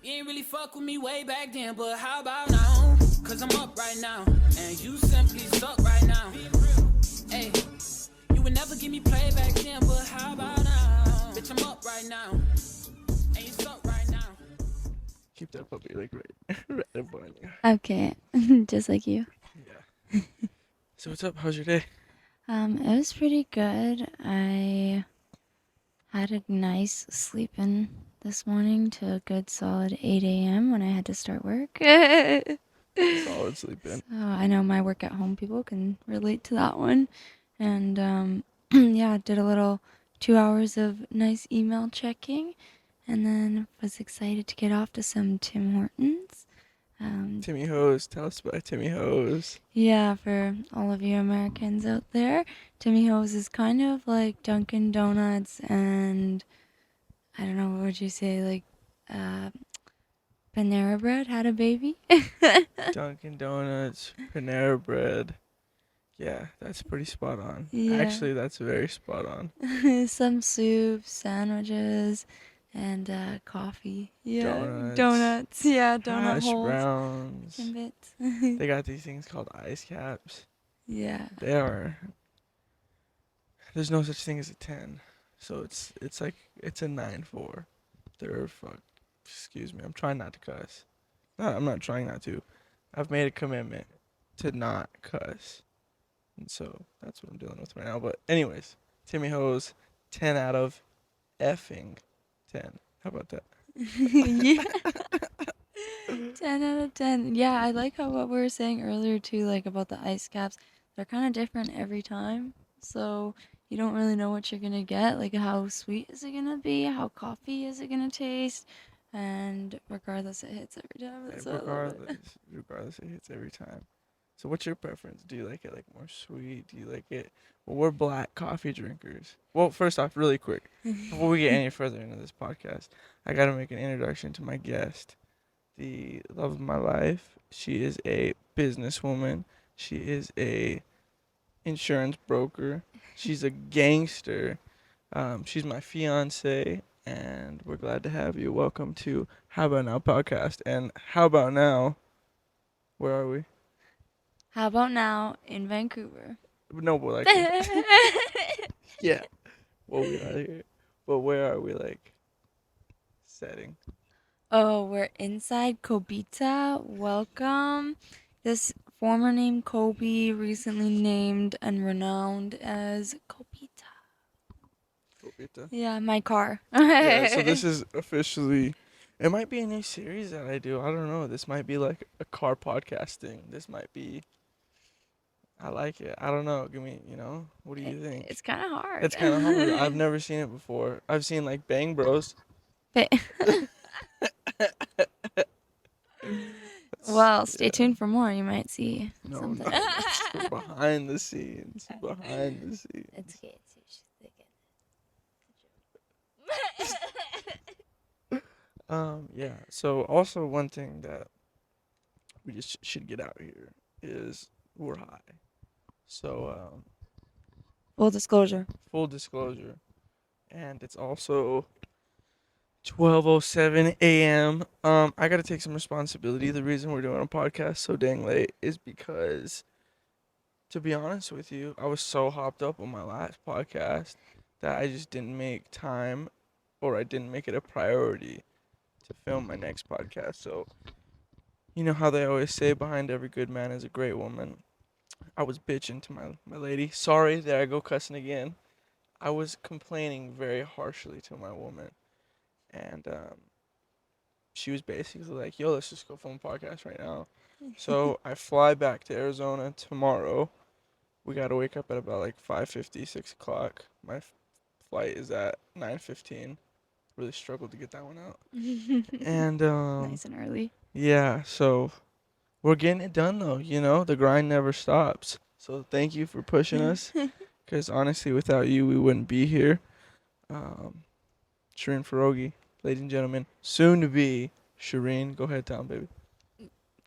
You ain't really fuck with me way back then, but how about now? Cause I'm up right now, and you simply suck right now. Hey, you would never give me play back then, but how about now? Bitch, I'm up right now, and you suck right now. Keep that puppy like right up on you. Okay, just like you. Yeah. So what's up? How's your day? It was pretty good. I had a nice sleep-in this morning to a good solid 8 a.m. when I had to start work. Solid sleeping. So I know my work at home people can relate to that one. And yeah, did a little 2 hours of nice email checking, and then was excited to get off to some Tim Hortons. Timmy Hose. Tell us about Timmy Hose. Yeah, for all of you Americans out there, Timmy Ho's is kind of like Dunkin' Donuts and I don't know, what would you say, like Panera Bread had a baby? Dunkin' Donuts. Panera Bread. Yeah, that's pretty spot on. Yeah. Actually, that's very spot on. Some soup, sandwiches, and coffee. Yeah, Donuts. Yeah, donut Hash holes. browns. Timbits. They got these things called ice caps. Yeah. They are. There's no such thing as a 10. So it's like it's a 9-4. They're fuck. Excuse me. I'm trying not to cuss. No, I'm not trying not to. I've made a commitment to not cuss. And so that's what I'm dealing with right now. But anyways, Timmy Hose, 10 out of effing 10. How about that? Yeah. 10 out of 10. Yeah, I like how what we were saying earlier too, like about the ice caps. They're kind of different every time. So you don't really know what you're gonna get. Like, how sweet is it gonna be? How coffee is it gonna taste? And regardless, it hits every time. That's what I love it. Regardless, it hits every time. So what's your preference? Do you like it like more sweet? Do you like it? Well, we're black coffee drinkers. Well, first off, really quick, before we get any further into this podcast, I gotta make an introduction to my guest, the love of my life. She is a businesswoman. She is a insurance broker. She's a gangster. She's my fiancée, and we're glad to have you. Welcome to How About Now podcast. And how about now? Where are we? How about now in Vancouver? No, but like, yeah. Well, we are here, but where are we? Like, setting. Oh, we're inside Kobita. Welcome. This former name Kobe, recently named and renowned as Kobita. Yeah, my car. Yeah. So this is officially. It might be a new series that I do. I don't know. This might be like a car podcasting. This might be. I like it. I don't know. Give me, what do you think? It's kind of hard. It's kind of hard. I've never seen it before. I've seen like Bang Bros. Well, stay tuned for more. You might see something. No, it's behind the scenes. Behind the scenes. It's okay. Yeah. So also one thing that we just should get out here is we're high. So Full disclosure. full disclosure, and it's also 12:07 a.m. I gotta take some responsibility. The reason we're doing a podcast so dang late is because, to be honest with you, I was so hopped up on my last podcast that I just didn't make time, or I didn't make it a priority to film my next podcast. So, you know how they always say behind every good man is a great woman. I was bitching to my lady. Sorry, there I go cussing again. I was complaining very harshly to my woman. And she was basically like, yo, let's just go film a podcast right now. So I fly back to Arizona tomorrow. We got to wake up at about like 5:50, 6 o'clock. My flight is at 9:15. Really struggled to get that one out. And Nice and early. yeah, so we're getting it done though, the grind never stops. So thank you for pushing us, because honestly, without you, we wouldn't be here. Shireen Ferogi, ladies and gentlemen, soon to be Shireen. Go ahead, Tom, baby.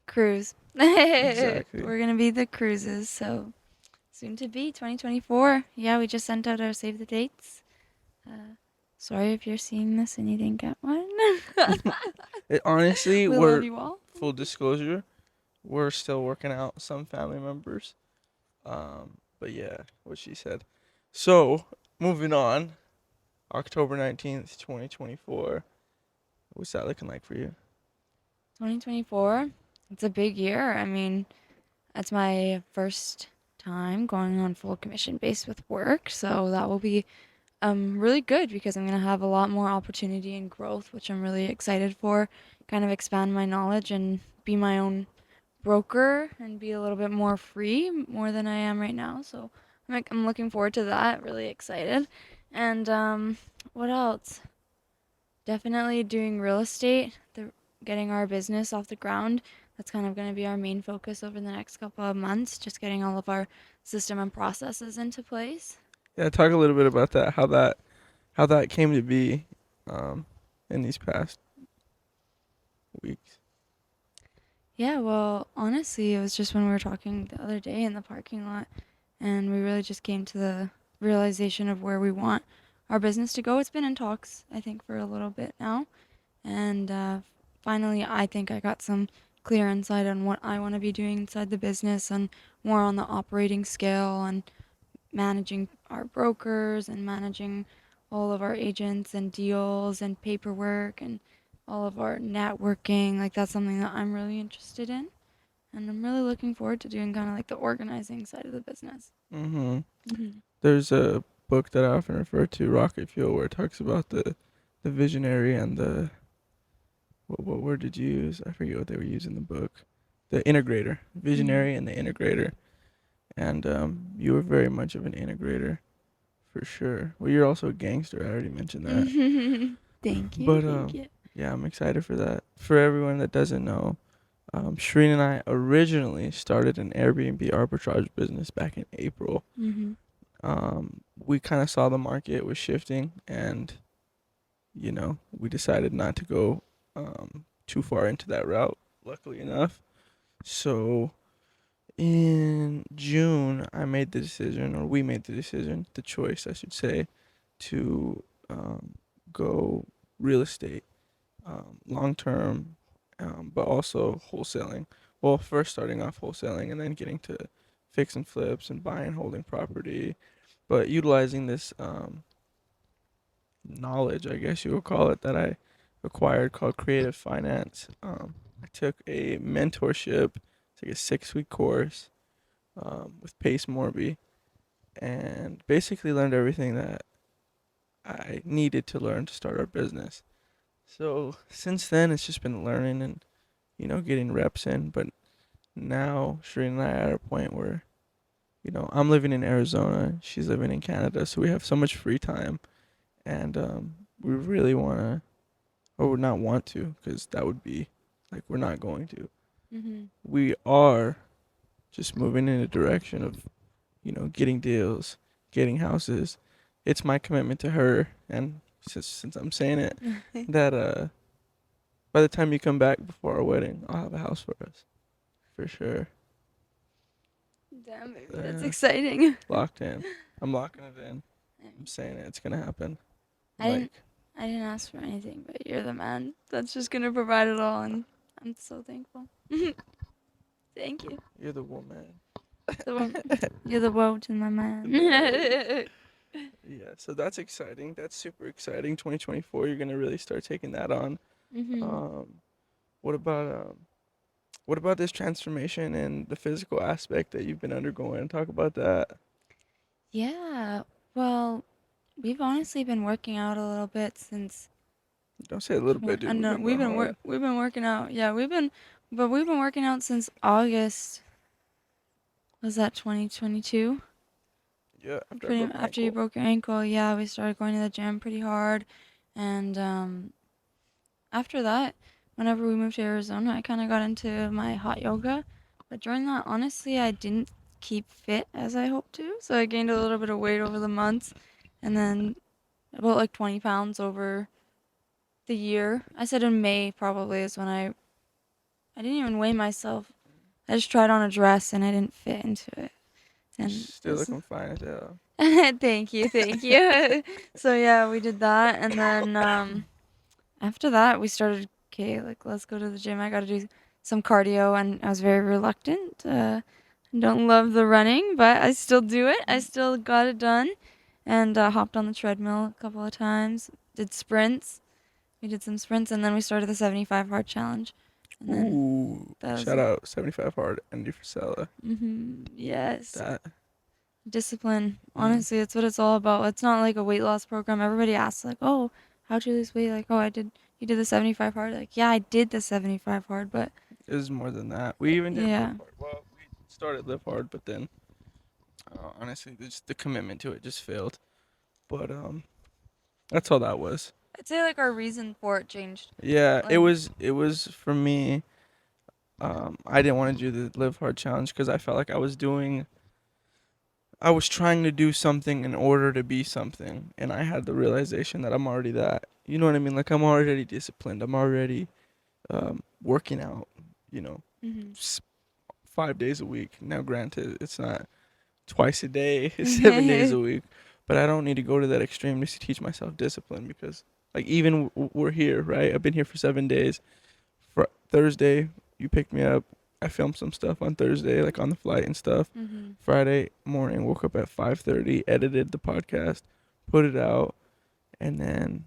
Cruise. Exactly. We're gonna be the cruises, so soon to be 2024. Yeah, we just sent out our save the dates. Sorry if you're seeing this and you didn't get one. Honestly, We love you all. full disclosure, we're still working out some family members. But yeah, what she said. So, moving on, October 19th, 2024. What's that looking like for you? 2024, it's a big year. I mean, it's my first time going on full commission base with work, so that will be really good because I'm going to have a lot more opportunity and growth, which I'm really excited for. Kind of expand my knowledge and be my own broker and be a little bit more free, more than I am right now. So I'm looking forward to that. Really excited. And what else? Definitely doing real estate, getting our business off the ground. That's kind of going to be our main focus over the next couple of months, just getting all of our system and processes into place. Yeah, talk a little bit about that. How that came to be, um, in these past weeks. Yeah, well, honestly, it was just when we were talking the other day in the parking lot, and we really just came to the realization of where we want our business to go. It's been in talks, I think, for a little bit now, and finally, I think I got some clear insight on what I want to be doing inside the business and more on the operating scale and managing our brokers and managing all of our agents and deals and paperwork and all of our networking. Like, that's something that I'm really interested in. And I'm really looking forward to doing kind of like the organizing side of the business. Mm-hmm. Mm-hmm. There's a book that I often refer to, Rocket Fuel, where it talks about the visionary and the what word did you use? I forget what they were using in the book. The integrator, visionary, and the integrator. And you were very much of an integrator, for sure. Well, you're also a gangster. I already mentioned that. Thank you. But Thank you. yeah, I'm excited for that. For everyone that doesn't know, Shireen and I originally started an Airbnb arbitrage business back in April. Mm-hmm. We kind of saw the market was shifting, and we decided not to go too far into that route. Luckily enough, so in June, I made the decision, or we made the decision, the choice, I should say, to go real estate, long term, but also wholesaling. Well, first starting off wholesaling and then getting to fix and flips and buying and holding property, but utilizing this knowledge, I guess you would call it, that I acquired called creative finance. I took a mentorship, it's like a 6-week course with Pace Morby, and basically learned everything that I needed to learn to start our business. So since then, it's just been learning and getting reps in. But now Shireen and I are at a point where I'm living in Arizona, she's living in Canada, so we have so much free time, and we really want to, or would not want to, because that would be like we're not going to. Mm-hmm. We are just moving in a direction of getting deals, getting houses. It's my commitment to her, and since I'm saying it, that by the time you come back before our wedding, I'll have a house for us, for sure. Damn, baby, that's exciting. Locked in. I'm locking it in. I'm saying it. It's gonna happen. I didn't ask for anything, but you're the man that's just gonna provide it all, and I'm so thankful. Thank you. You're the woman. You're the woat in my man. Yeah, so that's exciting. That's super exciting. 2024, you're gonna really start taking that on. Mm-hmm. What about this transformation and the physical aspect that you've been undergoing? Talk about that. Yeah, well, we've honestly been working out a little bit since. Don't say a little bit, dude. I know We've been going hard. we've been working out. Yeah, we've been working out since August. Was that 2022? Yeah, after I broke my After you ankle. broke your ankle, yeah, we started going to the gym pretty hard, and after that, whenever we moved to Arizona, I kind of got into my hot yoga. But during that, honestly, I didn't keep fit as I hoped to. So I gained a little bit of weight over the months, and then about like 20 pounds over the year. I said in May probably is when I didn't even weigh myself. I just tried on a dress and I didn't fit into it. And Still looking fine as hell. thank you. So yeah, we did that, and then after that we started okay, like let's go to the gym. I got to do some cardio, and I was very reluctant. I don't love the running, but I still do it. I still got it done, and hopped on the treadmill a couple of times. Did sprints. We did some sprints, and then we started the 75 hard challenge. And then Ooh, that was shout it. out 75 hard Andy Frisella. Yes. That Discipline. Honestly, it's what it's all about. It's not like a weight loss program. Everybody asks like, "Oh, how'd you lose weight?" Like, "Oh, you did the 75 hard." Like, "Yeah, I did the 75 hard, but is more than that. We even did yeah." live hard. Well, we started live hard, but then honestly, just the commitment to it just failed. But that's all that was. I'd say like our reason for it changed. Yeah, it Like, was for me. I didn't want to do the live hard challenge because I felt like I was trying to do something in order to be something, and I had the realization that I'm already that. You know what I mean? Like I'm already disciplined. I'm already working out. You know, mhm. 5 days a week. Now, granted, it's not twice a day, 7 days a week, but I don't need to go to that extreme just to teach myself discipline because, like, even we're here, right? I've been here for 7 days. Thursday, you picked me up. I filmed some stuff on Thursday, like on the flight and stuff. Mhm. Friday morning, woke up at 5:30, edited the podcast, put it out, and then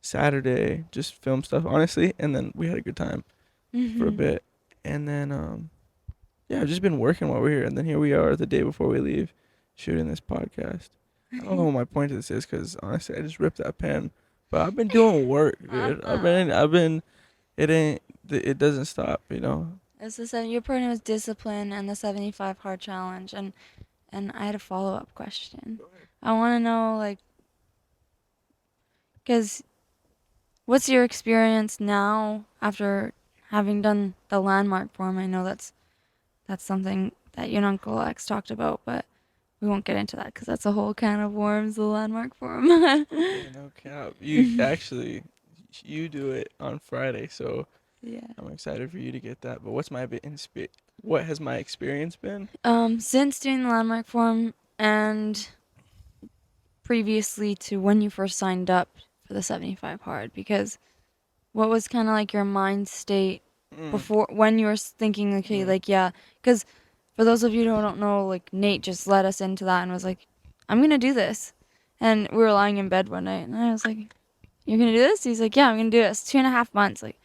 Saturday just filmed stuff, honestly, and then we had a good time for a Mhm. bit. And then yeah, I've just been working while we're here, and then here we are the day before we leave, shooting this podcast. I don't know what my point of this is, cause honestly, I just ripped that pen. But I've been doing work, dude. It doesn't stop, you know. It's the seven. Your program was discipline and the 75 hard challenge, and I had a follow up question. I want to know like, cause what's your experience now after having done the landmark form? I know that's something that you and Uncle X talked about, but we won't get into that because that's a whole can of worms. The landmark form. Yeah, no cap. You do it on Friday, so Yeah. I'm excited for you to get that. But what has my experience been? Since doing the landmark form and previously to when you first signed up for the 75 hard, because what was kind of like your mind state Mm, before when you were thinking, okay, mm. like, yeah, because for those of you who don't know, like, Nate just led us into that and was like, I'm going to do this. And we were lying in bed one night and I was like, you're going to do this? He's like, yeah, I'm going to do this. 2.5 months, like,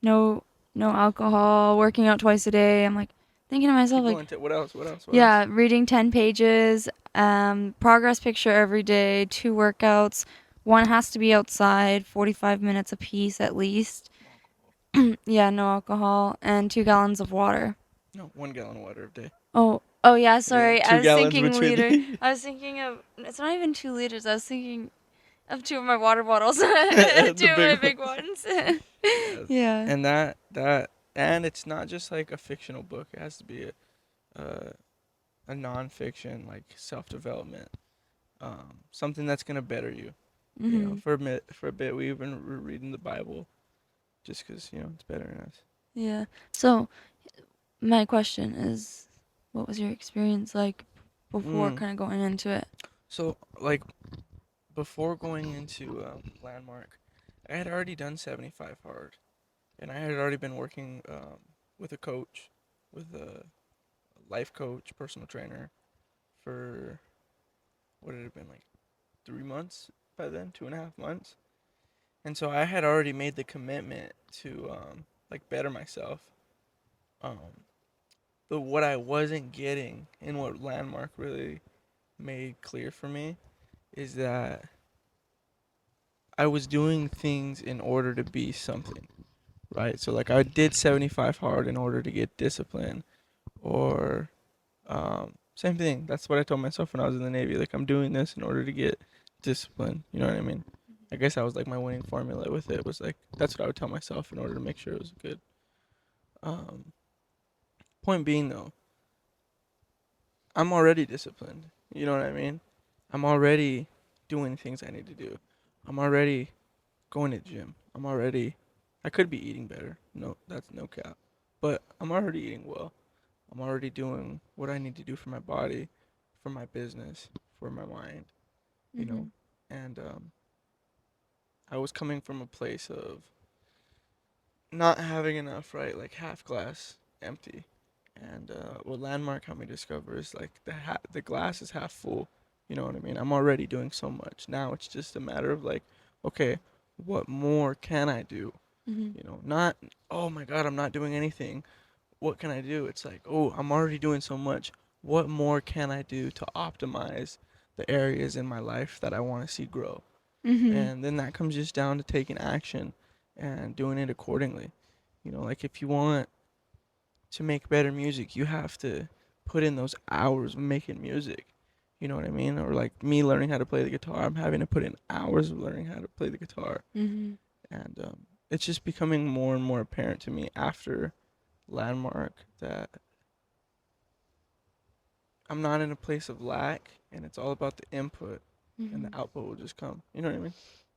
no, no alcohol, working out twice a day. I'm like, thinking to myself, Keep like, going. What else? What else? What yeah, else? reading 10 pages, progress picture every day, 2 workouts. One has to be outside, 45 minutes a piece at least. Yeah, no alcohol, and 2 gallons of water. No, 1 gallon of water a day. Oh yeah, Yeah, sorry. I two was gallons thinking between liter. the I was thinking of, it's not even 2 liters. I was thinking of two of my water bottles. Two the of my big big ones. ones. Yes. Yeah. And and it's not just like a fictional book. It has to be a nonfiction, like self-development, something that's gonna better you. You know, Mhm. for a bit, we've been reading the Bible, just 'cause it's bettering us. Yeah. So, my question is, what was your experience like before Mm. kind of going into it? So like before going into Landmark, I had already done 75 hard, and I had already been working with a coach, with a life coach, personal trainer, for what had it been, like 3 months by then, 2.5 months. And so I had already made the commitment to like better myself. Um, but what I wasn't getting, and what Landmark really made clear for me, is that I was doing things in order to be something, right? So like I did 75 hard in order to get discipline, or same thing. That's what I told myself when I was in the Navy. Like I'm doing this in order to get discipline. You know what I mean? I guess that was like my winning formula with it. Was like that's what I would tell myself in order to make sure it was good. Um, Point being though, I'm already disciplined. You know what I mean? I'm already doing things I need to do. I'm already going to the gym. I could be eating better. No, that's no cap. But I'm already eating well. I'm already doing what I need to do for my body, for my business, for my mind, you know? Mhm. And I was coming from a place of not having enough, right? Like half glass empty. And what Landmark helped me discover is like the glass is half full. You know what I mean? I'm already doing so much. Now it's just a matter of like, okay, what more can I do? Mhm. You know, not, oh my God, I'm not doing anything. What can I do? It's like, oh, I'm already doing so much. What more can I do to optimize the areas in my life that I want to see grow? Mhm. And then that comes just down to taking action and doing it accordingly. You know, like if you want to make better music, you have to put in those hours of making music. You know what I mean? Or like me learning how to play the guitar, I'm having to put in hours of learning how to play the guitar. Mhm. And it's just becoming more and more apparent to me after Landmark that I'm not in a place of lack, and it's all about the input, and Mhm. the output will just come. You know what I mean?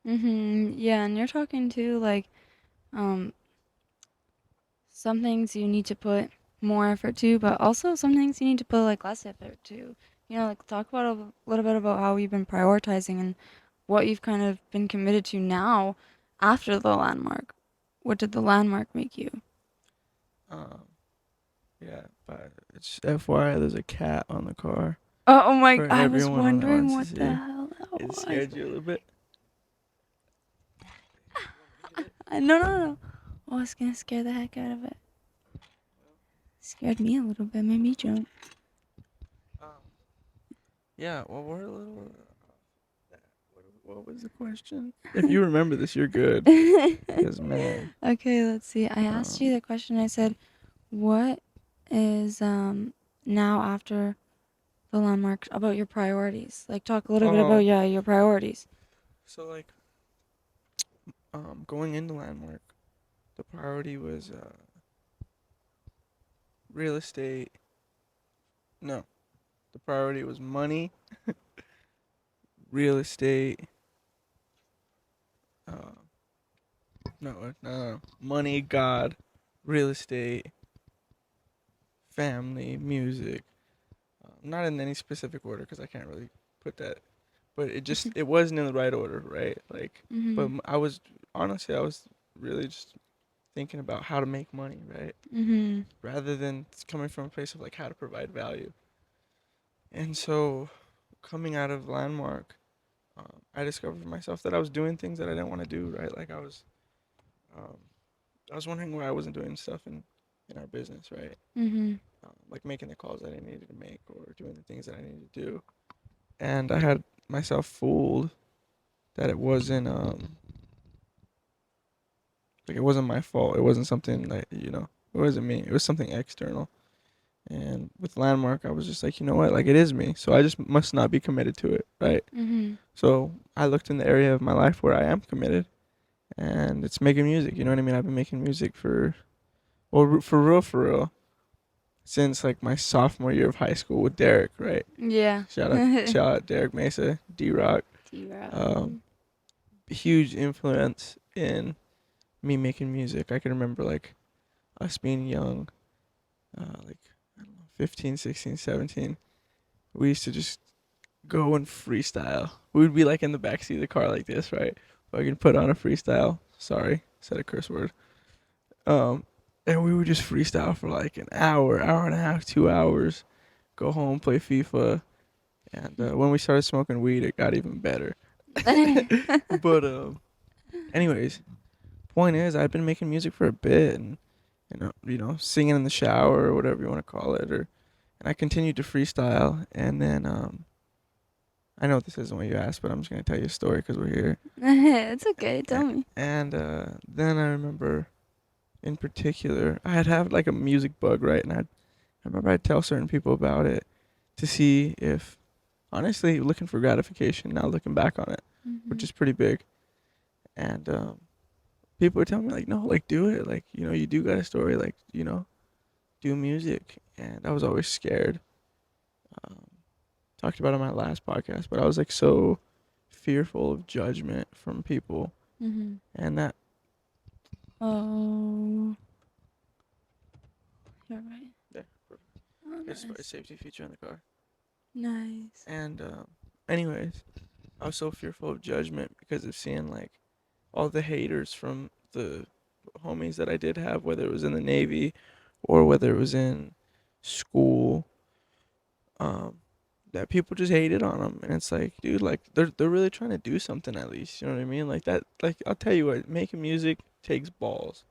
Mhm. Yeah, and you're talking too like um some things you need to put more effort to, but also some things you need to put like less effort to. You know, like talk about a little bit about how you've been prioritizing and what you've kind of been committed to now after the landmark. What did the landmark make you? Um, yeah, but it's FYI, there's a cat on the car Oh my, for I was everyone that wondering wants to what the see. hell that It was. scared you a little bit. No, no, no. Oh, it's gonna scare the heck out of it. Scared me a little bit, made me jump. Um, yeah, well, we're a little. What was the question? If you remember this, you're good. Cause man, Okay, let's see. I asked um, you the question. I said, "What is now after the landmark about your priorities?" Like, talk a little bit about oh, your priorities. so like, going into Landmark, the priority was real estate. No, the priority was money, real estate. Uh, no, money, God, real estate, family, music. Not in any specific order because I can't really put that. But it wasn't in the right order, right? Like, but Mhm. I was honestly I was really just thinking about how to make money, right? Mhm. Rather than coming from a place of like how to provide value. And so, coming out of Landmark, I discovered for myself that I was doing things that I didn't want to do, right? Like um, I was wondering why I wasn't doing stuff in our business, right? Mhm. Like making the calls that I needed to make or doing the things that I needed to do. And I had myself fooled that it wasn't like it wasn't my fault. It wasn't something that it wasn't me. It was something external. And with Landmark, I was just like, you know what? Like it is me. So I just must not be committed to it, right? Mhm. So I looked in the area of my life where I am committed, and it's making music. You know what I mean? I've been making music for real, since like my sophomore year of high school with Derek, right? Yeah. Shout out Derek Mesa, D Rock. T-Rob. Um, Huge influence in me making music. I can remember like us being young, like I don't know, 15, 16, 17. We used to just go and freestyle. We would be like in the backseat of the car like this, right? Fucking put on a freestyle. Sorry, said a curse word. Um, and we would just freestyle for like an hour, hour and a half, 2 hours. Go home, play FIFA, and when we started smoking weed, it got even better. But anyways, point is, I've been making music for a bit, and singing in the shower or whatever you want to call it, and I continued to freestyle, and then I know this isn't what you asked, but I'm just gonna tell you a story because we're here. It's okay. Tell me. And then I remember, in particular, I had like a music bug, right? And I remember I'd tell certain people about it to see if, honestly, looking for gratification. Now looking back on it, which Mhm. is pretty big, and people were telling me like, no, like do it, like you do got a story, like do music, and I was always scared. Um, Talked about it on my last podcast, but I was like so fearful of judgment from people, Mhm. and that Oh, you're right. yeah, Oh, it's a nice. safety feature in the car. Nice. And anyways, I was so fearful of judgment because of seeing like all the haters from the homies that I did have, whether it was in the Navy or whether it was in school, um, that people just hated on them. And it's like, dude, like they're really trying to do something at least. You know what I mean? Like that. Like I'll tell you what, making music takes balls,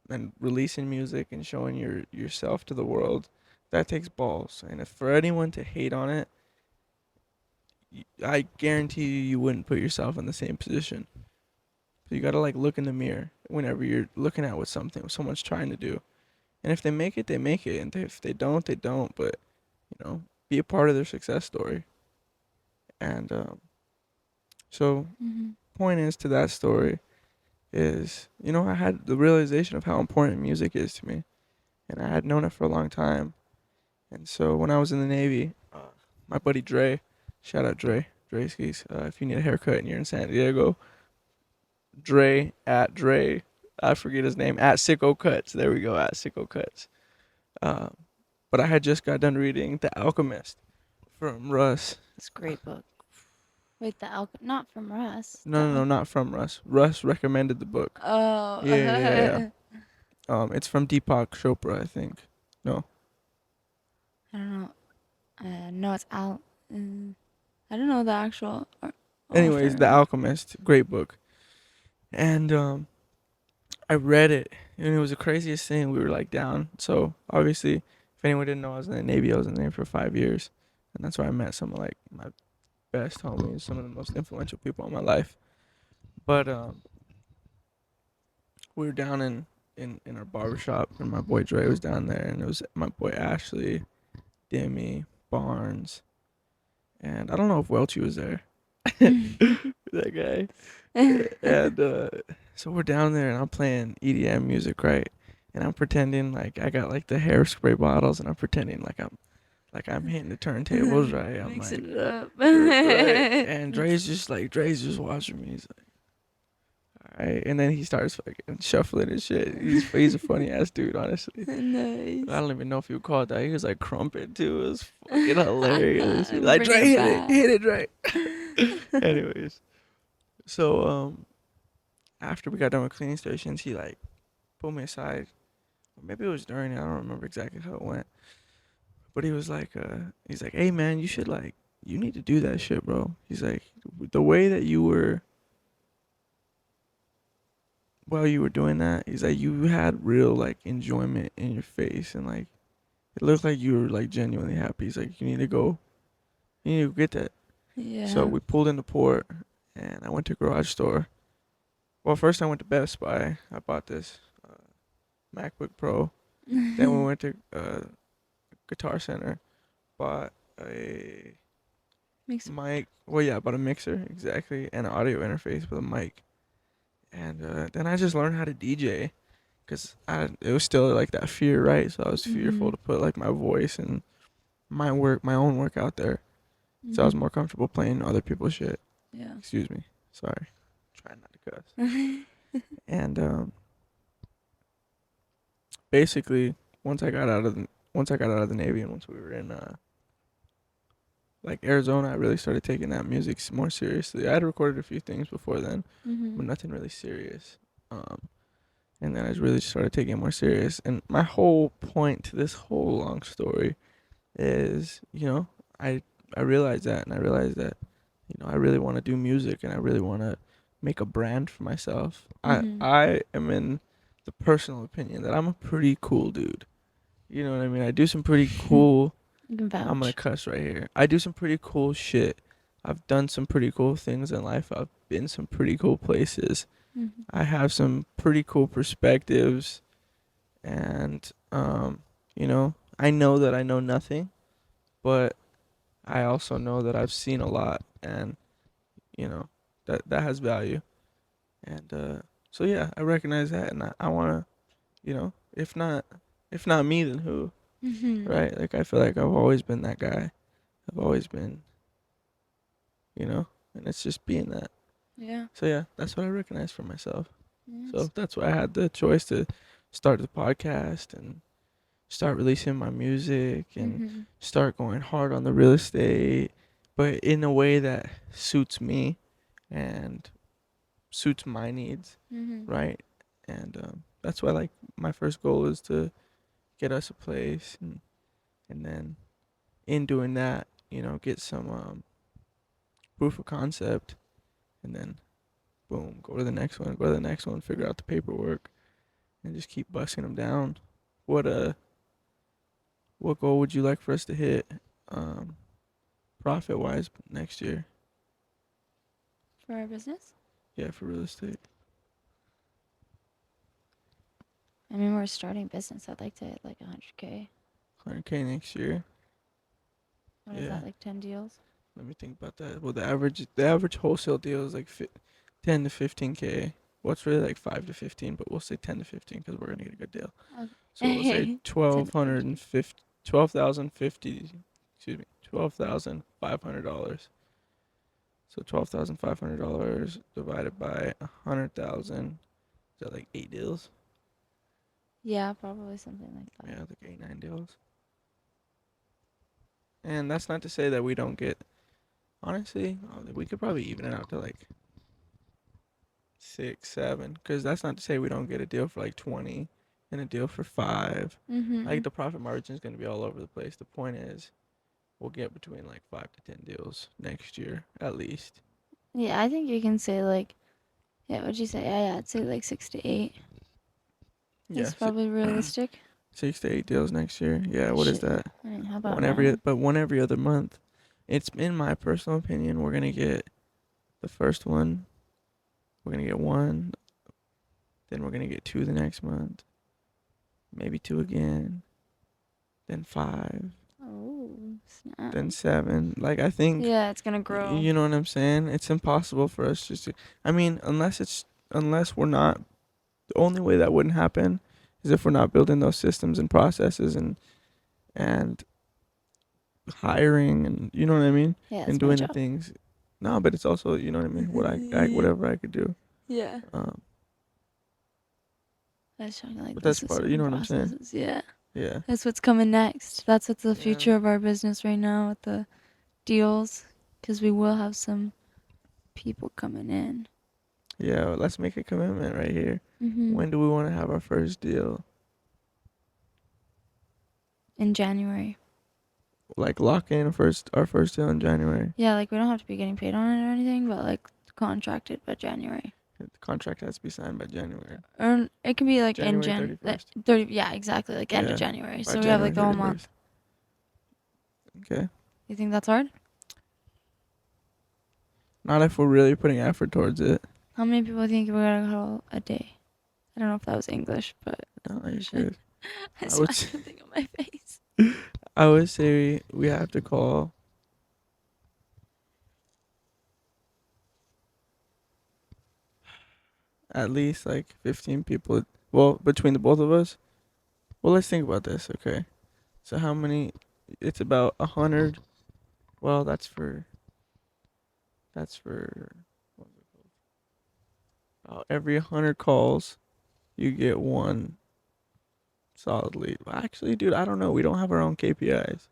and releasing music and showing yourself to the world, that takes balls. And if for anyone to hate on it, I guarantee you wouldn't put yourself in the same position. So you gotta like look in the mirror whenever you're looking at what someone's trying to do. And if they make it, they make it. And if they don't, they don't. But be a part of their success story. And so, point is to that story is, I had the realization of how important music is to me, and I had known it for a long time. And so when I was in the Navy, my buddy Dre, shout out Dre skis. If you need a haircut and you're in San Diego, Dre, I forget his name, at Sicko Cuts. There we go, at Sicko Cuts. But I had just got done reading The Alchemist from Russ. It's a great book. Wait, not from Russ. No, not from Russ. Russ recommended the book. Oh. Yeah. It's from Deepak Chopra, I think. No. I don't know. No, it's Al. I don't know the actual. Anyways, author. The Alchemist, great book. And I read it, and it was the craziest thing. We were like down. So obviously, if anyone didn't know, I was in the Navy. I was in the Navy for 5 years, and that's where I met some of like my best homies, some of the most influential people in my life. But we were down in our barbershop, and my boy Dre was down there, and it was my boy Ashley, Demi, Barnes, and I don't know if Welchie was there. That guy. And so we're down there, and I'm playing EDM music, right? And I'm pretending like I got like the hairspray bottles, and I'm pretending like I'm hitting the turntables, right? I'm Mixing like, it up. right? And Dre's just watching me. He's like, all right. And then he starts fucking shuffling and shit. He's a funny ass dude, honestly. Nice. I don't even know if you would call it that. He was like crumpet too. It was fucking hilarious. He's like, Bring Dre, it hit it, Dre. Anyways, so after we got done with cleaning stations, he like pulled me aside. Or maybe it was during it. I don't remember exactly how it went. But he was like, hey man, you need to do that shit, bro. He's like, the way that you were while you were doing that, he's like, you had real like enjoyment in your face, and like it looked like you were like genuinely happy. He's like, you need to go get that. Yeah. So we pulled into port, and I went to a garage store. Well, first I went to Best Buy. I bought this MacBook Pro. Then we went to Guitar Center, bought a mic. Well, yeah, I bought a mixer, exactly, and an audio interface with a mic. And then I just learned how to DJ, because it was still like that fear, right? So I was fearful to put like my voice and my own work out there. So I was more comfortable playing other people's shit. Yeah. Excuse me. Sorry. Trying not to cuss. And basically, once I got out of the Navy, and once we were in like Arizona, I really started taking that music more seriously. I had recorded a few things before then, but nothing really serious. And then I really started taking it more serious. And my whole point to this whole long story is, I realized that, and I realized that, I really want to do music, and I really want to make a brand for myself. I am in the personal opinion that I'm a pretty cool dude. You know what I mean? I do some pretty cool. I'm gonna cuss right here. I do some pretty cool shit. I've done some pretty cool things in life. I've been some pretty cool places. I have some pretty cool perspectives, and I know that I know nothing, but I also know that I've seen a lot, and that has value. And so yeah, I recognize that, and I want to, if not me, then who? Right? Like, I feel like I've always been that guy. I've always been, and it's just being that. Yeah. So yeah, that's what I recognize for myself. Yes. So that's why I had the choice to start the podcast and start releasing my music and start going hard on the real estate, but in a way that suits me and suits my needs, right? And that's why like my first goal is to get us a place, and then in doing that, get some proof of concept, and then boom, go to the next one, figure out the paperwork, and just keep busting them down. What what goal would you like for us to hit, profit wise next year? For our business? Yeah, for real estate. I mean, we're starting business. I'd like to hit like 100K. 100K next year. What is Yeah. that, like 10 deals? Let me think about that. Well, the average wholesale deal is like 10 to 15K. Well, it's really like 5 to 15, but we'll say 10 to 15 because we're gonna get a good deal. Okay. So we'll say 12,550. Excuse me, $12,500. So $12,500 divided by 100,000. Is that like 8 deals? Yeah, probably something like that. Yeah, like 8, 9 deals. And that's not to say that we don't get. Honestly, we could probably even it out to like 6, 7. Because that's not to say we don't get a deal for like 20 and a deal for 5. Mm-hmm. Like the profit margin is going to be all over the place. The point is, we'll get between like 5 to 10 deals next year at least. Yeah, I think you can say like, yeah, what'd you say? Yeah, I'd say like 6 to 8. Yeah, That's probably realistic. 6 to 8 deals next year. Yeah, what is Shit. that? I mean, how about One every other month. It's in my personal opinion, we're gonna get the first one. We're gonna get 1. Then we're gonna get 2 the next month. Maybe 2 again. Then 5. Oh, snap. Then 7. Like I think. Yeah, it's gonna grow. You know what I'm saying? It's impossible for us just to. I mean, unless we're not. The only way that wouldn't happen is if we're not building those systems and processes and hiring, and you know what I mean, Yeah, and doing the things. No, but it's also, you know what I mean, whatever I could do. Yeah. That's trying to like. But that's part of, you know what I'm saying? Yeah. Yeah. That's what's coming next. That's what's the future of our business right now with the deals, because we will have some people coming in. Yeah, well, let's make a commitment right here. Mm-hmm. When do we want to have our first deal? In January. Like lock in our first deal in January. Yeah, like we don't have to be getting paid on it or anything, but like contracted by January. The contract has to be signed by January. Or it can be like January in 31st. 30. Yeah, exactly. Like end of January. By So we have like the whole 31st. month. Okay. You think that's hard? Not if we're really putting effort towards it. How many people think we're gonna call a day? I don't know if that was English, but No, you're good. I saw something on my face. I would say we have to call at least like 15 people. Well, between the both of us. Well, let's think about this, okay? So how many? It's about 100. Well, that's for. What's it called? Every 100 calls, you get 1 solid lead. Well, actually, dude, I don't know. We don't have our own KPIs.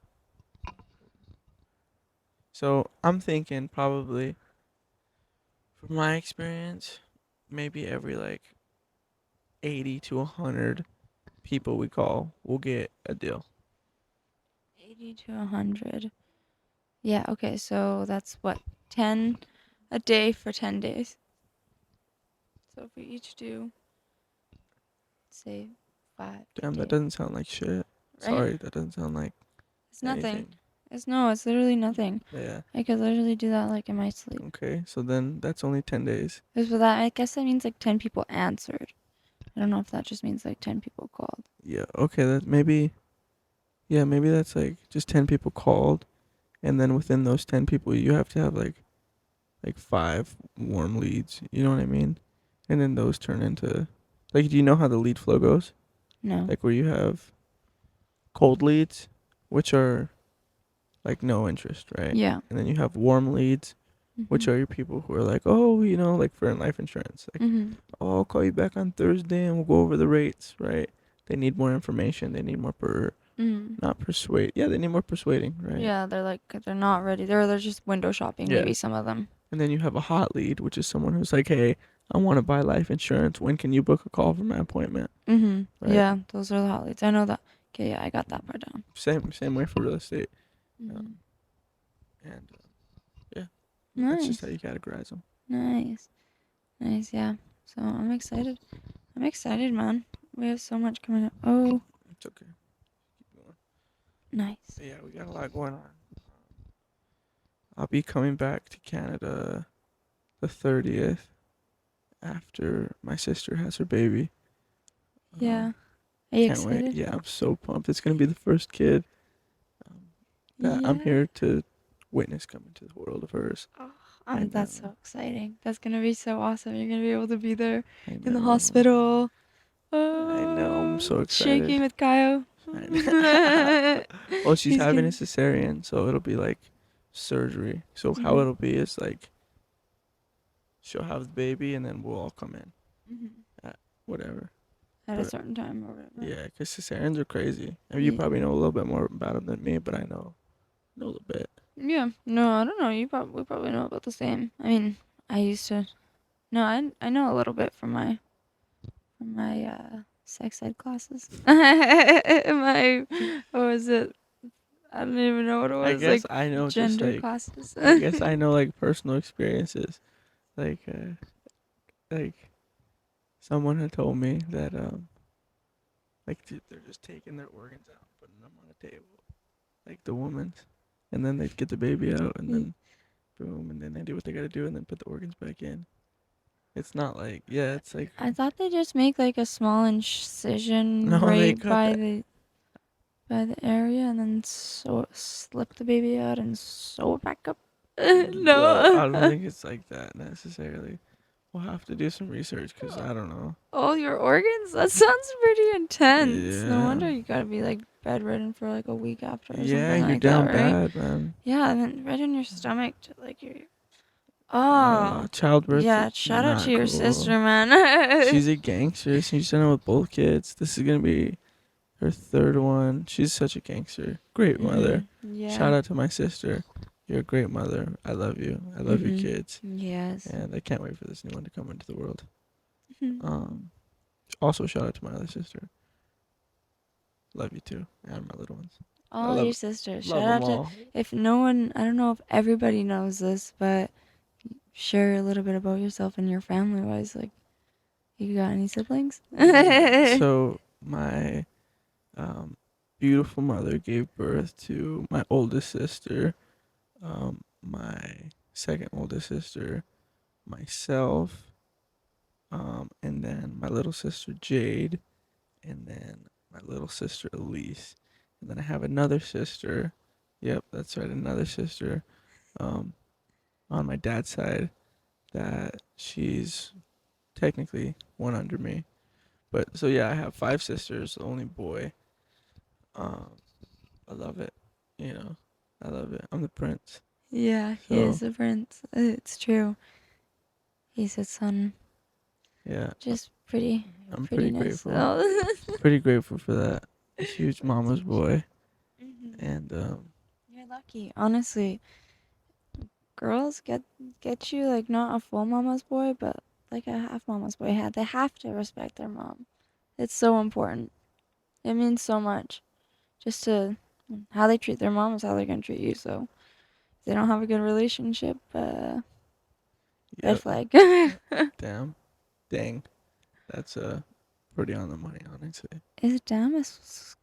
So I'm thinking probably, from my experience, maybe every like 80 to 100 people we call will get a deal. 80 to 100. Yeah, okay, so that's what? 10 a day for 10 days. So if we each do, say, 5. Damn, that doesn't sound like shit. Right? Sorry, that doesn't sound like it's nothing. anything. It's literally nothing. Yeah. I could literally do that like in my sleep. Okay, so then that's only 10 days. For that, I guess that means like 10 people answered. I don't know if that just means like 10 people called. Yeah, okay, maybe that's like just 10 people called, and then within those 10 people you have to have like 5 warm leads, you know what I mean? And then those turn into, like, do you know how the lead flow goes? No. Like where you have cold leads, which are like no interest, right? Yeah. And then you have warm leads, which are your people who are like, oh, like for life insurance, like, oh, I'll call you back on Thursday and we'll go over the rates, right? They need more information. They need more not persuade. Yeah, they need more persuading, right? Yeah, they're not ready. They're just window shopping, maybe some of them. And then you have a hot lead, which is someone who's like, hey, I want to buy life insurance. When can you book a call for my appointment? Mhm. Right. Yeah, those are the hotleads. I know that. Okay, yeah, I got that part down. Same way for real estate. Mhm. And yeah, that's just how Nice. you categorize them. Nice. Nice, yeah. So I'm excited. I'm excited, man. We have so much coming up. Oh, It's okay. Keep going. nice. But yeah, we got a lot going on. I'll be coming back to Canada the 30th after my sister has her baby. Yeah. Are you Can't wait. excited? Yeah, I'm so pumped. It's gonna be the first kid that I'm Yeah. here to witness come into the world of hers. And, That's so exciting. That's gonna be so awesome. You're gonna be able to be there I in the know. hospital. I know. I'm so excited. Shaking with Kyle. I know. Well, she's He's having a gonna- cesarean, so it'll be like surgery. So how Mhm. it'll be is like she'll have the baby, and then we'll all come in. Whatever. At a But- certain time or whatever. Yeah, because cesareans are crazy. And you Ye- probably know a little bit more about them than me, but I know a little bit. Yeah. No, I don't know. We probably know about the same. I mean, I used to. No, I know a little bit from my sex ed classes. My what was it? I don't even know what it I was. guess Like I know just gender like classes. I guess I know like personal experiences. Like someone had told me that they're just taking their organs out, putting them on a table, like the woman's, and then they get the baby out, and then boom, and then they do what they gotta do, and then put the organs back in. It's not like it's like I thought they just make like a small incision No, they right cut by that. the area, and then slip the baby out and sew it back up. No, I don't No. think it's like that necessarily. We'll have to do some research because I don't know. All your organs? That sounds pretty intense. No Yeah. wonder you gotta be like bedridden for like a week after or Yeah, something you're like down that, right? bad, man. Yeah, and then right in your stomach to like your. Oh. Childbirth. Yeah, shout out not to your cool. sister, man. She's a gangster. She's done it with both kids. This is gonna be her third one. She's such a gangster. Great mother. Yeah. Shout out to my sister. You're a great mother. I love you. I love your kids. Yes. And I can't wait for this new one to come into the world. Mhm. Also shout out to my other sister. Love you too. And my little ones. All love- your sisters. Love Shout them out to all. if no one. I don't know if everybody knows this, but share a little bit about yourself and your family wise. Like, you got any siblings? So my beautiful mother gave birth to my oldest sister, my second oldest sister, myself, and then my little sister Jade, and then my little sister Elise, and then I have another sister. Yep, that's right, another sister, on my dad's side, that she's technically one under me. But so yeah, I have 5 sisters, the only boy. I love it. I love it. I'm the prince. Yeah, he So- is a prince. It's true. He's a son. Yeah, Just pretty. I'm pretty nice. grateful. Oh. Pretty grateful for that. A huge mama's boy. And You're lucky, honestly. Girls get you like not a full mama's boy, but like a half mama's boy. They have to respect their mom. It's so important. It means so much. Just to how they treat their mom is how they're gonna treat you. So if they don't have a good relationship, red yep, flag. damn, dang, that's pretty on the money, honestly. Is it damn a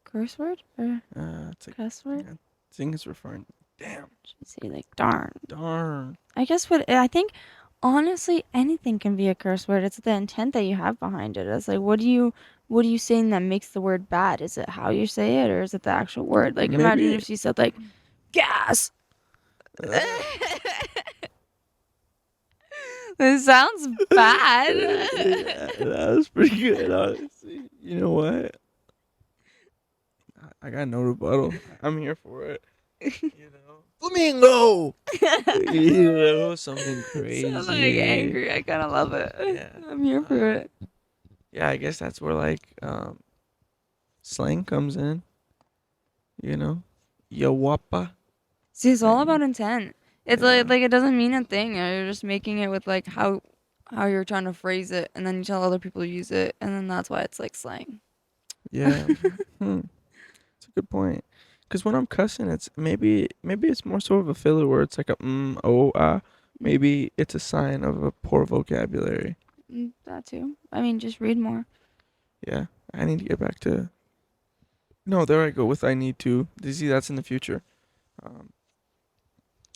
curse word or It's like cuss word? I think it's referring. Damn, Should say like darn. darn. I guess I think honestly anything can be a curse word. It's the intent that you have behind it. It's like what are you saying that makes the word bad? Is it how you say it or is it the actual word? Like imagine Maybe- if she said like gas. It sounds bad. Yeah, that was pretty good, honestly. You know what? I got no rebuttal. I'm here for it. Flamingo. Something crazy. Sound like angry. I kind of love it. Yeah. I'm here for it. Yeah, I guess that's where like slang comes in. Yo wappa. See, it's all Right. about intent. It's Yeah. like it doesn't mean a thing. You're just making it with like how how you're trying to phrase it, and then you tell other people to use it, and then that's why it's like slang. Yeah. It's a good point. Because when I'm cussing, it's maybe it's more sort of a filler word. It's like a oh, ah. Maybe it's a sign of a poor vocabulary. That too. I mean, just read more. Yeah. I need to get back to. No, there I go with I need to. You see, that's in the future. Um,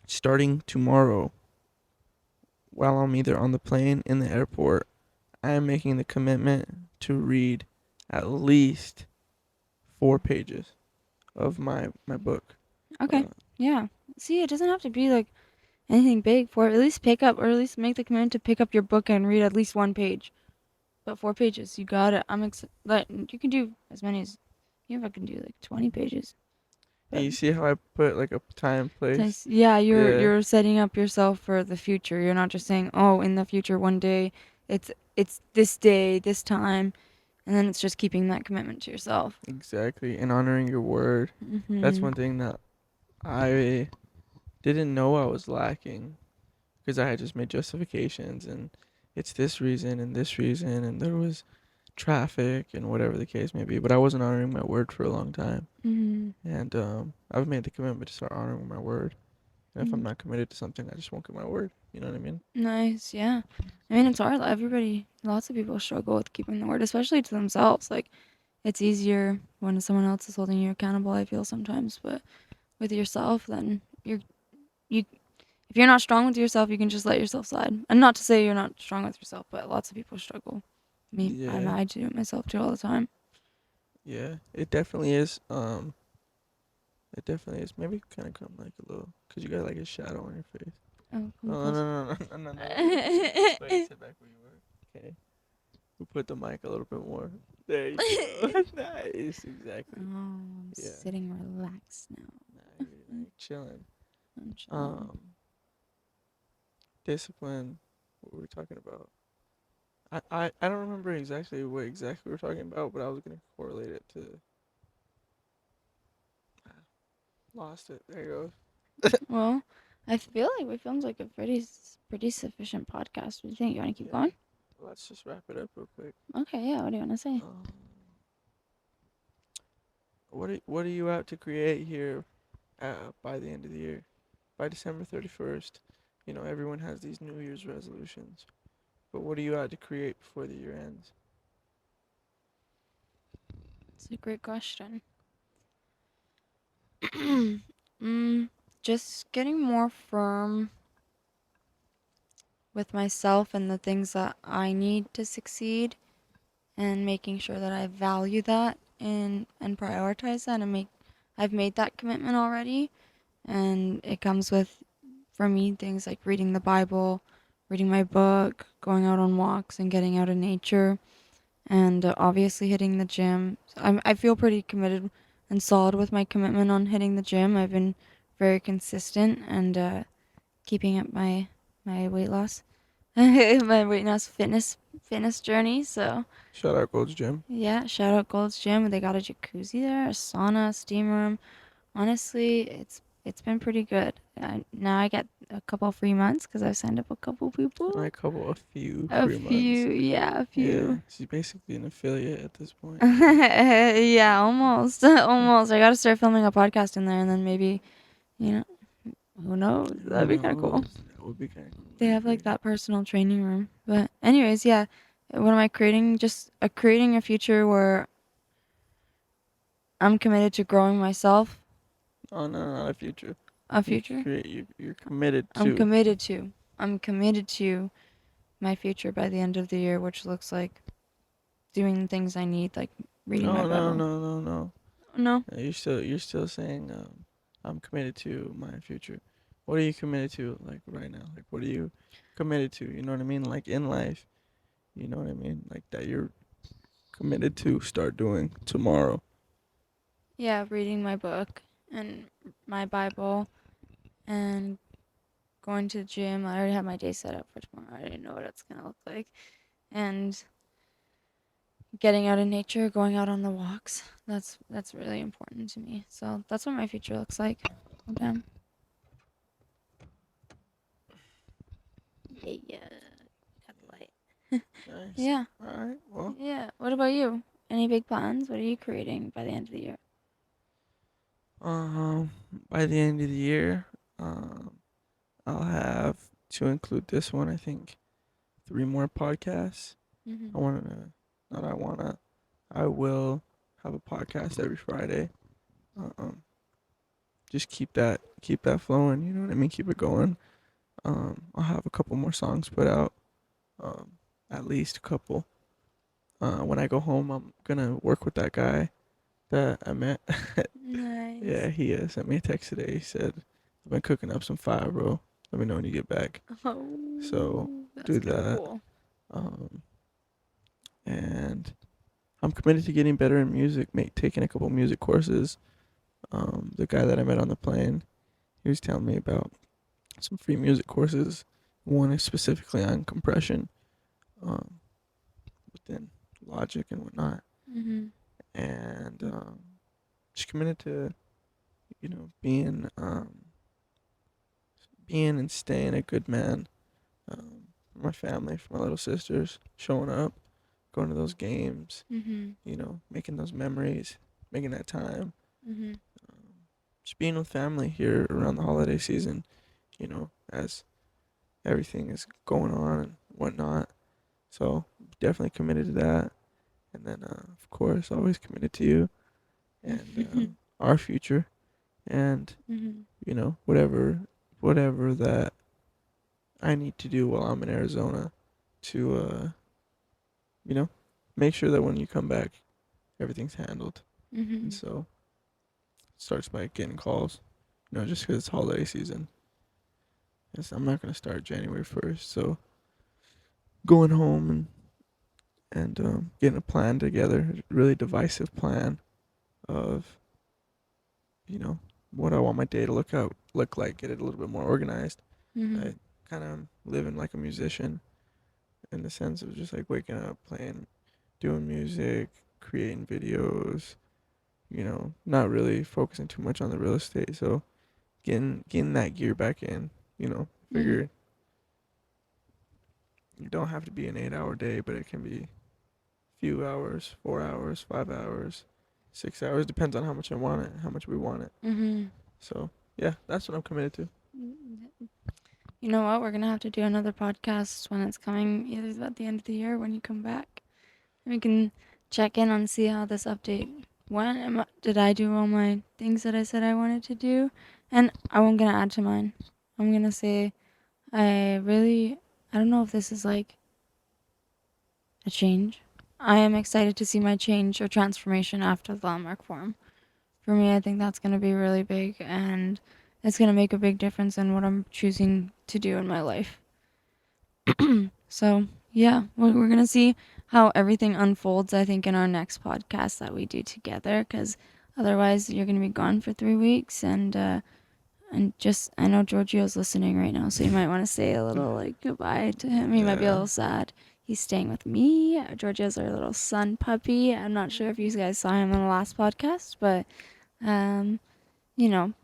Starting tomorrow, while I'm either on the plane, in the airport, I am making the commitment to read at least 4 pages of my book. Okay. Uh, Yeah. See, it doesn't have to be like anything big for it. At least pick up, or at least make the commitment to pick up your book and read at least 1 page. But 4 pages, you got it. Like, you can do as many as you if I can do like 20 pages. Yeah, But you see how I put like a time, place? yeah, Yeah, you're setting up yourself for the future. You're not just saying, "Oh, in the future one day, it's this day, this time," and then it's just keeping that commitment to yourself. exactly. And honoring your word. That's Mhm. one thing that I didn't know I was lacking because I had just made justifications and it's this reason and there was traffic and whatever the case may be. But I wasn't honoring my word for a long time. Mhm. And I've made the commitment to start honoring my word. And if I'm Mhm. not committed to something, I just won't keep my word. You know what I mean? Nice, yeah. I mean, it's hard. Lots of people struggle with keeping the word, especially to themselves. Like, it's easier when someone else is holding you accountable, I feel sometimes, but with yourself, then you if you're not strong with yourself, you can just let yourself slide. And not to say you're not strong with yourself, but lots of people struggle. Me, Yeah, I do it myself too all the time. yeah. It definitely is. It definitely is. Maybe kind of come like a little, cause you got like a shadow on your face. Oh, come Oh, no, close. no, no, no, no, no. Wait, sit back where you were. Okay. We'll put the mic a little bit more. There you go. Nice. Exactly. Oh, I'm Yeah. sitting relaxed now. Nah, you're like chilling. I'm chilling. Um, Discipline. What were we talking about? I don't remember exactly what exactly we were talking about, but I was gonna correlate it to. Lost it. There you go. Well, I feel like we filmed like a pretty sufficient podcast. What do you think? You want to keep Yeah. going? Let's just wrap it up real quick. Okay, yeah. What do you want to say? Um, what are you out to create here by the end of the year? By December 31st, everyone has these New Year's resolutions. But what are you out to create before the year ends? It's a great question. Just getting more firm with myself and the things that I need to succeed, and making sure that I value that and prioritize that, and make I've made that commitment already, and it comes with, for me, things like reading the Bible, reading my book, going out on walks and getting out in nature, and obviously hitting the gym. I feel pretty committed and solid with my commitment on hitting the gym. I've been very consistent and keeping up my weight loss, my weight loss fitness journey. So Shout out Gold's Gym. yeah, shout out Gold's Gym. They got a jacuzzi there, a sauna, steam room. Honestly, it's been pretty good. Now I get a couple free months because I've signed up a couple people. A few A free months. few, yeah, a Yeah, few. she's basically an affiliate at this point. Yeah, almost, almost. I gotta start filming a podcast in there, and then maybe, you know, who knows? Who That'd be kind of cool. knows? That would be kind of cool. They have like that personal training room. But anyways, yeah. What am I creating? Just creating a future where I'm committed to growing myself. Oh no, not a future. A future. You're committed I'm to. committed to. I'm committed to my future by the end of the year, which looks like doing the things I need, like reading my No, no, Bible. no, no, no. No. You're still saying I'm committed to my future. What are you committed to like right now? Like what are you committed to? You know what I mean? Like in life, you know what I mean? Like that you're committed to start doing tomorrow. Yeah, reading my book and my Bible and going to the gym. I already have my day set up for tomorrow. I already know what it's gonna look like. And getting out in nature, going out on the walks. That's really important to me. So that's what my future looks like. Oh damn. Yeah, yeah. Got the light. Nice. Yeah. All right. Well, Yeah. What about you? Any big plans? What are you creating by the end of the year? um, by the end of the year, um, I'll have to include this one. I think 3 more podcasts. I Mm-hmm. want to, not I wanna, I will have a podcast every Friday. Um, just keep that flowing. You know what I mean? Keep it going. I'll have a couple more songs put out. Um, at least a couple. When I go home, I'm gonna work with that guy that I met. Nice. Yeah, he sent me a text today. He said, "I've been cooking up some fire, bro. Let me know when you get back." So Oh, that's do kind of that. cool. Um, and I'm committed to getting better in music. Taking a couple music courses. The guy that I met on the plane, he was telling me about some free music courses. One is specifically on compression, um, within Logic and whatnot. Mm-hmm. And just committed to, being and staying a good man, for my family, for my little sisters, showing up, going to those games, Mm-hmm. making those memories, making that time, Mm-hmm. just being with family here around the holiday season, as everything is going on and whatnot. So definitely committed to that. And then, of course, always committed to you and our future. And Mm-hmm. whatever that I need to do while I'm in Arizona to you know make sure that when you come back everything's handled. And Mm-hmm. so it starts by getting calls, just because it's holiday season. Yes, I'm not gonna start January 1st, so going home and getting a plan together, a really divisive plan of you know what I want my day to look like, get it a little bit more organized. Mm-hmm. I kind of living like a musician in the sense of just like waking up, playing, doing music, creating videos, not really focusing too much on the real estate. So getting that gear back in, Mm-hmm. figure you don't have to be an 8-hour day, but it can be few hours, 4 hours, 5 hours, 6 hours, depends on how much I want it, how much we want it. Mm-hmm. So yeah, that's what I'm committed to. You know what? We're gonna have to do another podcast when it's coming, either at the end of the year when you come back. And we can check in on see how this update went. Did I do all my things that I said I wanted to do? And I'm gonna add to mine. I'm gonna say I don't know if this is like a change. I am excited to see my change or transformation after the landmark forum. For me, I think that's gonna be really big and it's gonna make a big difference in what I'm choosing to do in my life. So yeah, we're gonna see how everything unfolds. I think in our next podcast that we do together, because otherwise you're gonna be gone for 3 weeks, and just I know Giorgio's listening right now, so you might want to say a little like goodbye to him. He might be a Yeah. little sad. He's staying with me. Giorgio's our little son puppy. I'm not sure if you guys saw him on the last podcast, but um,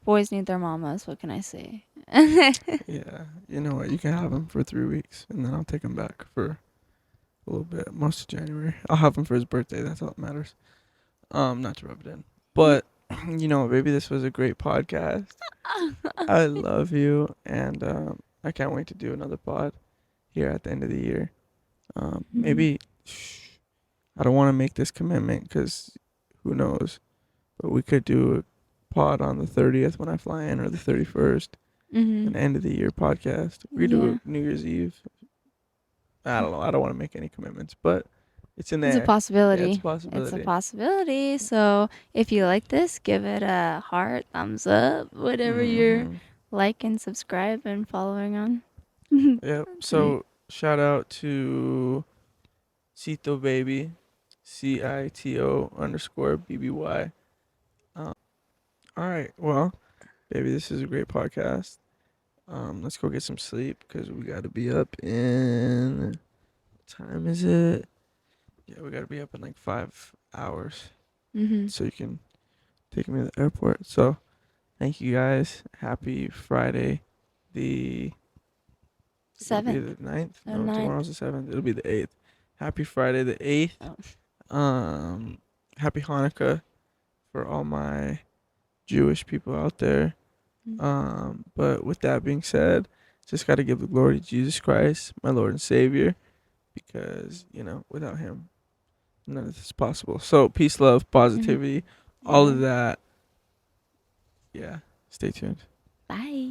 boys need their mamas. What can I say? Yeah, you know what? You can have him for 3 weeks, and then I'll take him back for a little bit, most of January. I'll have him for his birthday. That's all that matters. Not to rub it in, but maybe this was a great podcast. I love you, and I can't wait to do another pod here at the end of the year. Maybe I don't want to make this commitment because who knows, but we could do a pod on the 30th when I fly in, or the 31st, Mm-hmm. an end of the year podcast. We could do Yeah. a New Year's Eve. I don't know. I don't want to make any commitments, but it's in It's a there. Yeah, it's a possibility. It's a possibility. possibility. So if you like this, give it a heart, thumbs up, whatever you're Mm-hmm. liking, subscribe, and following on. Yep. Great. So shout out to Cito Baby, CITO_BBY. All right. Well, baby, this is a great podcast. Let's go get some sleep because we got to be up in. What time is it? Yeah, we got to be up in like 5 hours Mm-hmm. so you can take me to the airport. So thank you guys. Happy Friday. It'll be 7th the 9th. or No, 9th. tomorrow's the 7th. It'll be the 8th. Happy Friday the 8th. Oh. Happy Hanukkah for all my Jewish people out there. But with that being said, just got to give the glory to Jesus Christ, my Lord and Savior, because, without him, none of this is possible. So peace, love, positivity, all of that. Yeah. Stay tuned. Bye.